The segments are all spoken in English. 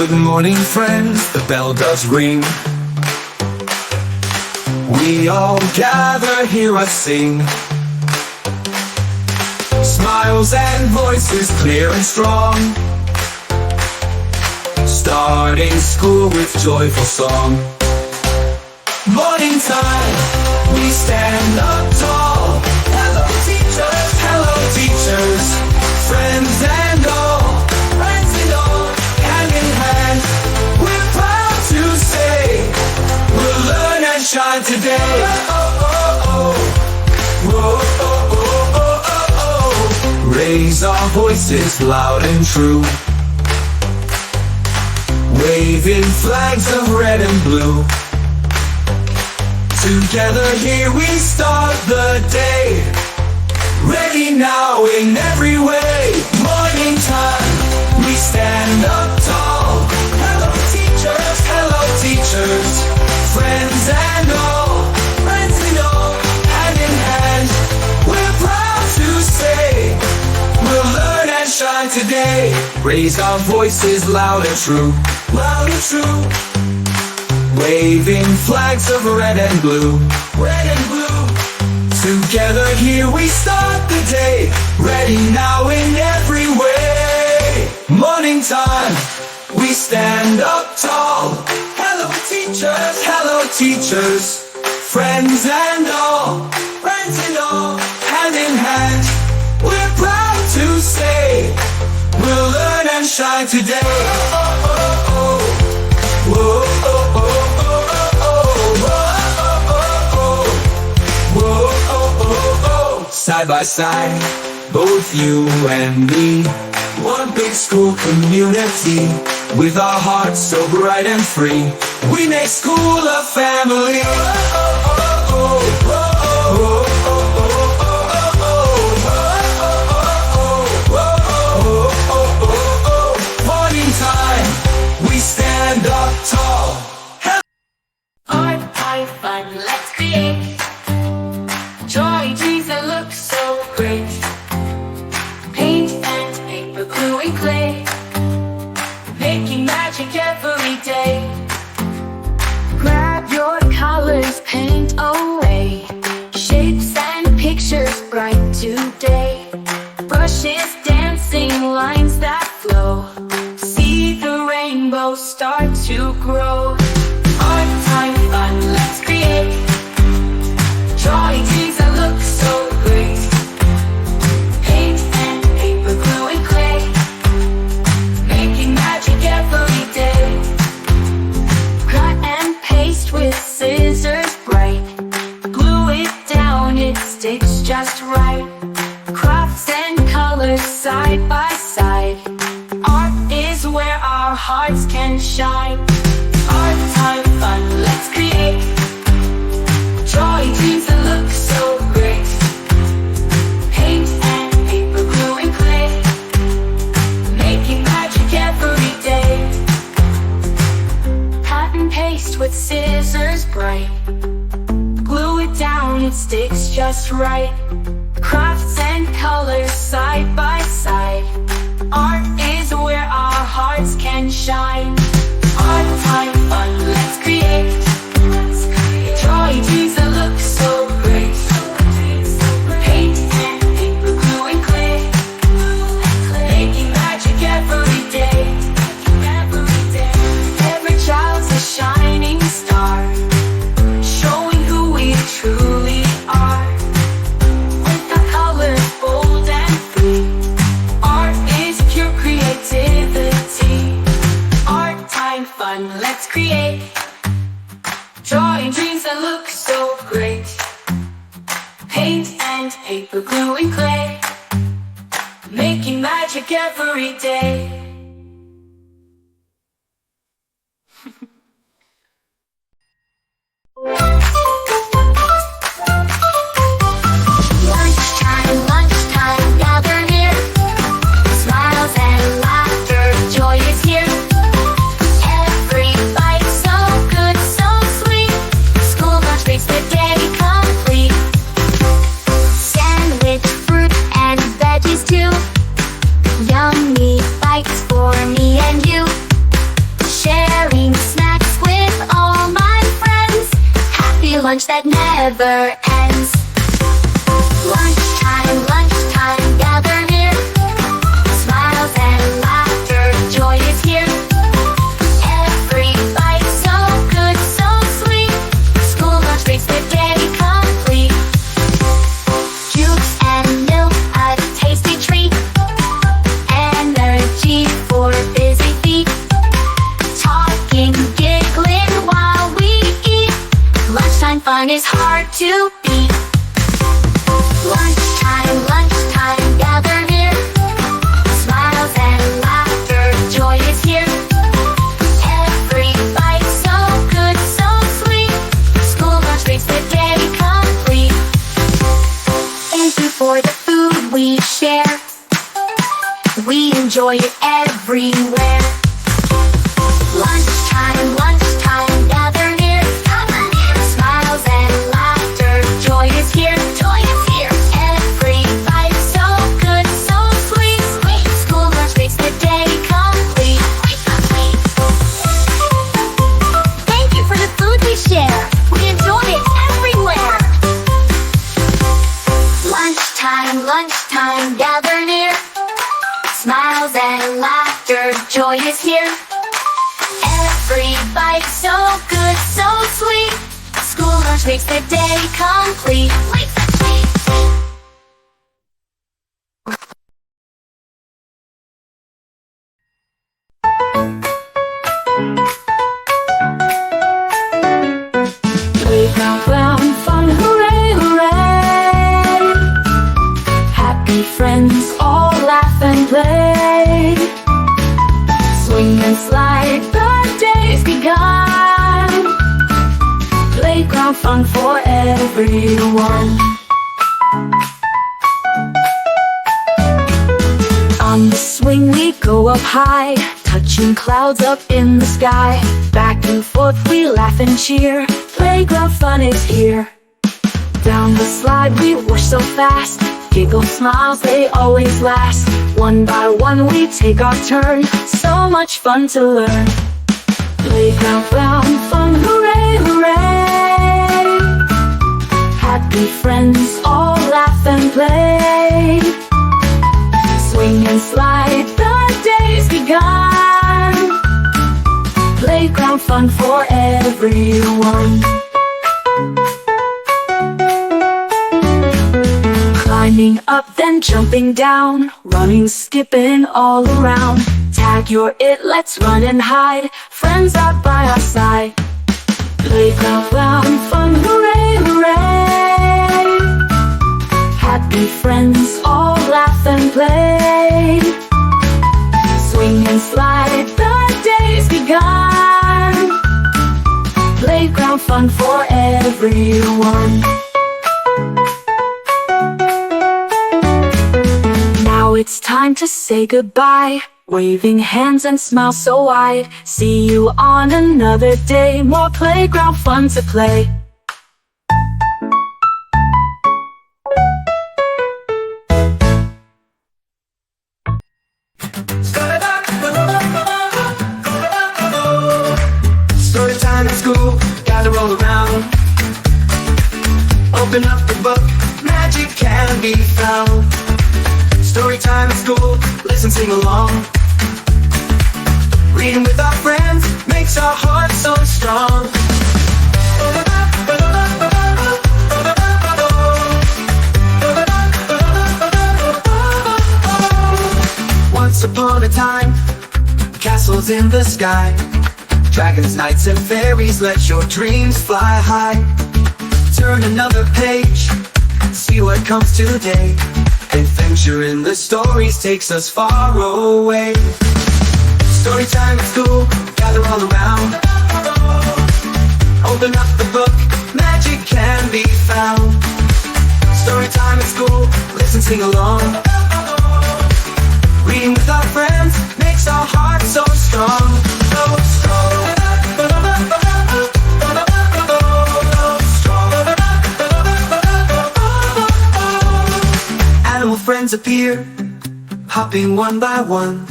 Good morning, friends, the bell does ring. We all gather, hear us sing. Smiles and voices clear and strong, starting school with joyful song. Morning time, we stand up tall. Hello teachers, friends and all, hand in hand. We're proud to say, we'll learn and shine today. Raise our voices loud and true, waving flags of red and blue. Together here we start the day, ready now in every way. Morning time, we stand up tall. Hello teachers, friends and all, hand in hand. We're proud to say, we'll learn and shine today. Raise our voices loud and true, waving flags of red and blue. Together here we start the day, ready now in every way. Morning time, we stand up tall. Hello teachers, friends and all, hand in hand. We're proud to say, we'll learn and shine today. Side by side, both you and me, one big school community, with our hearts so bright and free, we make school a family. Morning time, we stand up tall. Art, high fun, let's create joy, dreams that look so great. Paint and paper, glue and clay, making magic every day. Grab your colors, paint away, shapes and pictures bright today. Brushes dancing, lines that flow, see the rainbow start to grow. Art, time, fun, let's create joy, dreams that look so great. Paint and paper, glue and clay, making magic every day. Cut and paste with scissors bright, glue it down, it sticks just right. Crafts and colors side by side, art is where our hearts can shine. Art, time, fun, let's create joy, dreams that look so great. Paint and paper, glue and clay, making magic every day. Cut and paste with scissors bright, glue it down, it sticks just right. Crafts and colors side by side, art is where our hearts can shine. Art, time, fun, let's create joy, dreams that look so great. Paint and paper, glue and clay, making magic every day. Every child's a shining star, showing who we truly are. With the colors bold and free, art is pure creativity. Art, time, fun, let's create joy, dreams that look so great. Paint and paper, glue and clay, making magic every day. Lunchtime, gather here. Smiles and laughter, joy is here. Every bite so good, so sweet. School lunch makes the day complete. Sandwich, fruit, and veggies too. Yummy bites for me and you. lunch that never ends. Lunchtime, lunchtime, gather here. Smiles and laughter, joy is here. Every bite so good, so sweet. School lunch makes the day complete. Juice and milk, a tasty treat. Energy for busy feet. Talking, giggling while we eat. Lunchtime fun is hard to beat. Lunchtime, lunchtime, gather here. Smiles and laughter, joy is here. Every bite so good, so sweet. School lunch makes the day complete. Thank you for the food we share. We enjoy it everywhere. Lunchtime, lunchtime, gather here. Smiles and laughter, joy is here. Joy is here. Every bite so good, so sweet. School lunch makes the day complete. Thank you for the food we share. We enjoy it everywhere. Lunchtime, lunchtime, gather near. Smiles and laughter, joy is here. Every bite so good, so sweet. School lunch makes the day complete. Playground fun, hooray, hooray. Happy friends all laugh and play. Swing and slide, the day's begun. Playground fun for everyone. On the swing we go up high, touching clouds up in the sky. Back and forth we laugh and cheer. Playground fun is here. Down the slide we whoosh so fast. Giggle smiles, they always last. One by one we take our turn. So much fun to learn. Playground fun, hooray, hooray. Happy friends all laugh and play. Swing and slide, the day's begun. Playground fun for everyone. Climbing up, then jumping down. Running, skipping all around. Tag, you're it, let's run and hide. Friends are by our side. Playground fun, hooray, hooray. Happy friends all laugh and play. Swing and slide, the day's begun. Playground fun for everyone. Now it's time to say goodbye. Waving hands and smiles so wide. See you on another day. More playground fun to play. Storytime at school, gather all around. Open up the book, magic can be found. Storytime at school, listen, sing along. Reading with our friends makes our hearts so strong. Once upon a time, castles in the sky. Dragons, knights, and fairies, let your dreams fly high. Turn another page, see what comes today. Adventure in the stories takes us far away. Storytime at school, gather all around. Open up the book, magic can be found. Storytime at school, listen, sing along. Reading with our friends makes our hearts so strong. So strong. Animal friends appear, hopping one by one.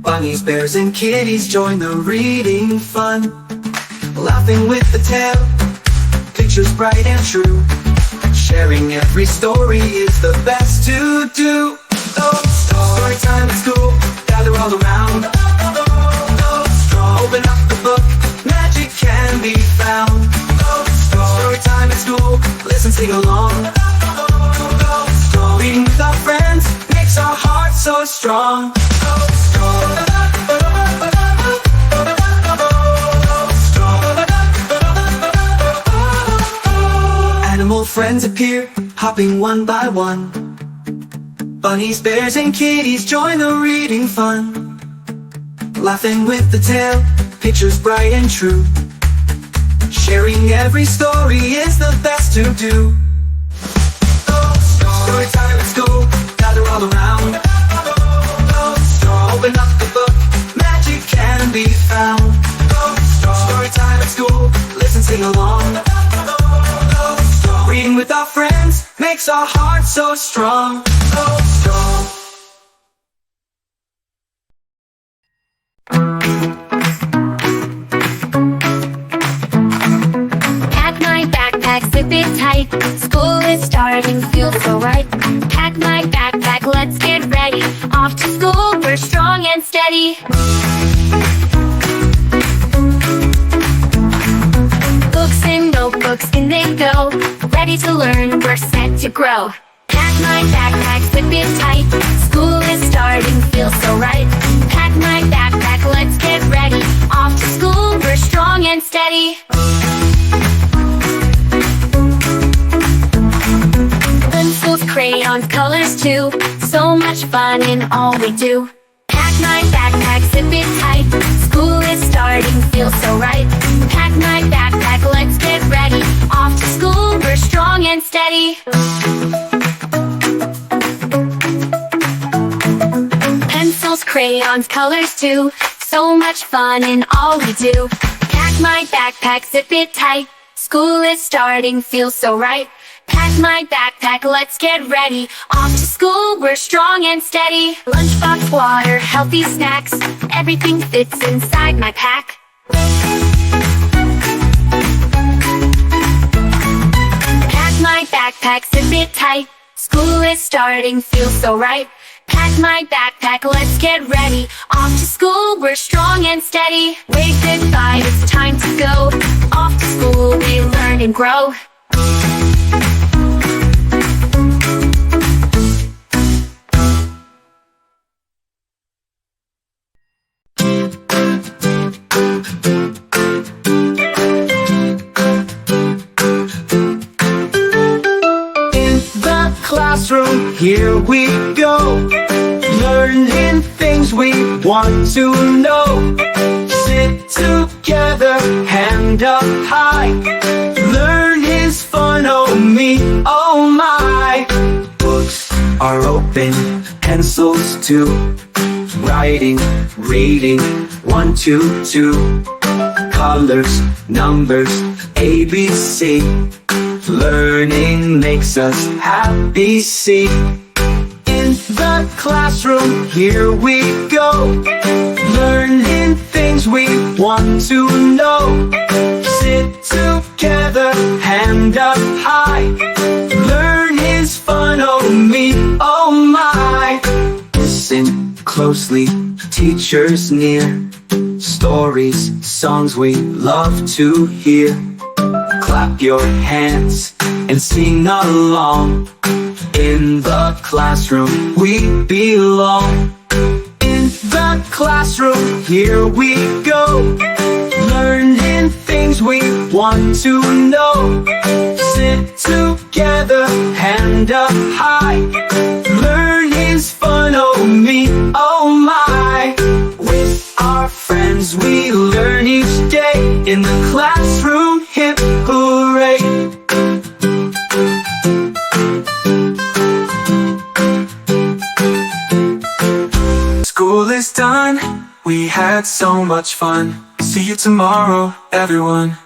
Bunnies, bears, and kitties join the reading fun. Laughing with the tale, picture pictures bright and true. Sharing every story is the best to do. Oh, story time at school, gather all around. Open up the book, magic can be found. Oh, story time at school, listen, sing along. Reading with our friends makes our hearts so strong. Animal friends appear, hopping one by one. Bunnies, bears, and kitties join the reading fun. Laughing with the tale, pictures bright and true. Sharing every story is the best to do. Story time at school, gather all around. Open up the book, magic can be found. Story time at school, listen, sing along. Reading with our friends makes our hearts so strong. Pack my backpack, zip it tight. School is starting, feels so right. Pack my backpack, let's get ready. Off to school, we're strong and steady. Books and notebooks, in they go. Ready to learn, we're set to grow. Pack my backpack, zip it tight. School is starting, feels so right. Pack my backpack, let's get ready. Off to school, we're strong and steady. Pencils, crayons, colors too. So much fun in all we do. Pack my backpack, zip it tight. School is starting, feels so right. Pack my backpack, let's get ready. Off to school, we're strong and steady. Pencils, crayons, colors too. So much fun in all we do. Pack my backpack, zip it tight. School is starting, feels so right. Pack my backpack, let's get ready. Off to school, we're strong and steady. Lunchbox, water, healthy snacks. Everything fits inside my pack. Pack my backpack, zip it tight. School is starting, feels so right. Pack my backpack, let's get ready. Off to school, we're strong and steady. Wave goodbye, it's time to go. Off to school, we learn and grow. Classroom, here we go. Learning things we want to know. Sit together, hand up high. Learn is fun, oh me, oh my. Books are open, pencils too. Writing, reading, 1, 2, 2. Colors, numbers, ABC. Learning makes us happy, see. In the classroom, here we go. Learning things we want to know. Sit together, hand up high. Learn is fun, oh me, oh my. Listen closely, teachers near. Stories, songs we love to hear. Clap your hands and sing along. In the classroom we belong. In the classroom, here we go. Learning things we want to know. Sit together, hand up high. Learn is fun, oh me, oh my. With our friends we learn each day. In the classroom, hip hooray. School is done, we had so much fun. See you tomorrow, everyone.